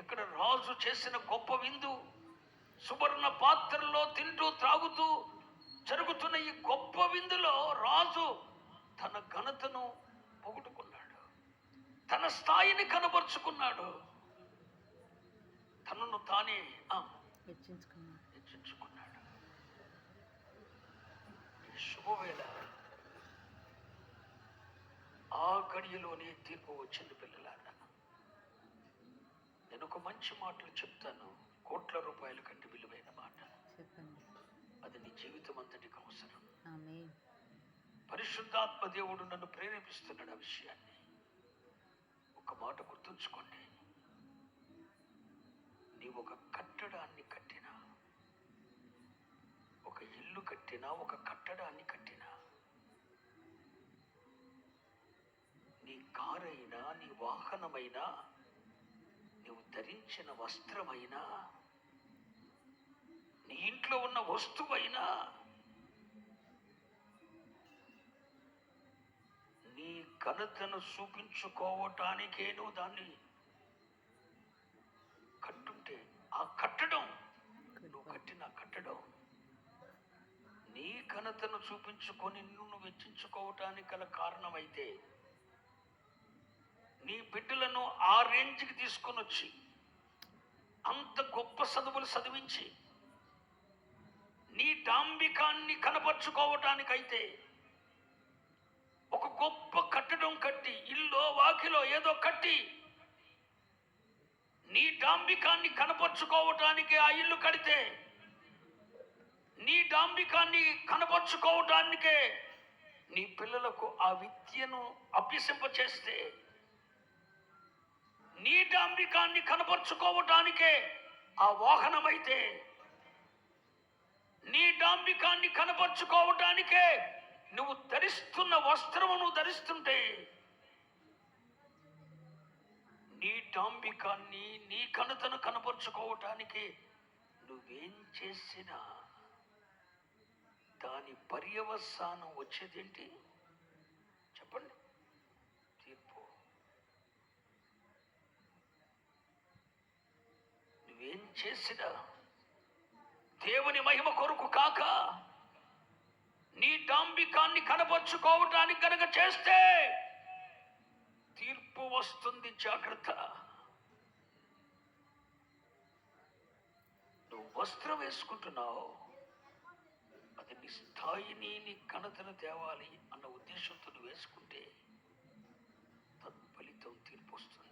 ఇక్కడ రాజు చేసిన గొప్ప విందు, సువర్ణ పాత్రలో తింటూ త్రాగుతూ జరుగుతున్న ఈ గొప్ప విందులో రాజు తన ఘనతను పొగుడుకున్నాడు, తన స్థాయిని కనబరుచుకున్నాడు, తనను తానే హెచ్చించుకున్నాడు. ఈ శుభవేళ ఆ గడియలోనే తీర్పు వచ్చింది. పిల్లలారా, నేను ఒక మంచి మాటలు చెప్తాను, కోట్ల రూపాయల కంటే విలువైన మాట. అది నీ జీవితం అంతటికి అవసరం. పరిశుద్ధాత్మ దేవుడు నన్ను ప్రేరేపిస్తున్నాడు ఆ విషయాన్ని. ఒక మాట గుర్తుంచుకోండి, నీవు ఒక కట్టడాన్ని కట్టినా, ఒక ఇల్లు కట్టినా, ఒక కట్టడాన్ని కట్టినా, నీ కారైనా, నీ వాహనమైనా, నీవు ధరించిన వస్త్రమైనా, నీ ఇంట్లో ఉన్న వస్తువైనా, నీ ఘనతను చూపించుకోవటానికే నువ్వు దాన్ని కట్టుంటే, ఆ కట్టడం, నువ్వు కట్టిన కట్టడం నీ ఘనతను చూపించుకొని నువ్వు వెచ్చించుకోవటానికి గల కారణమైతే, నీ బిడ్డలను ఆ రేంజ్కి తీసుకొని వచ్చి అంత గొప్ప చదువులు చదివించి నీ డాంబికాన్ని కనపరుచుకోవటానికైతే, ఒక గొప్ప కట్టడం కట్టి, ఇల్లు వాకిలో ఏదో కట్టి నీ డాంబికాన్ని కనపరుచుకోవటానికి ఆ ఇల్లు కడితే, నీ డాంబికాన్ని కనపరుచుకోవటానికే నీ పిల్లలకు ఆ విద్యను అభ్యసింపచేస్తే, నీ డాంబికాన్ని కనపరుచుకోవటానికే ఆ వాహనమైతే, నీ డాంబికాన్ని కనపరుచుకోవటానికే నువ్వు ధరిస్తున్న వస్త్రము నువ్వు ధరిస్తుంటే, నీ డాంబికాన్ని, నీ ఘనతను కనపరుచుకోవటానికి నువ్వేం చేసినా దాని పర్యవసానం వచ్చేదేంటి చెప్పండి? తీర్పు. నువ్వేం చేసినా దేవుని మహిమ కొరకు కాక నీ డాంబికాన్ని కనపరుచుకోవటానికి కనుక చేస్తే తీర్పు వస్తుంది, జాగ్రత్త. నువ్వు వస్త్రం వేసుకుంటున్నావు, అది నీ స్థాయిని, నీ ఘనతను తేవాలి అన్న ఉద్దేశంతో నువ్వు వేసుకుంటే తత్ఫలితం తీర్పు వస్తుంది.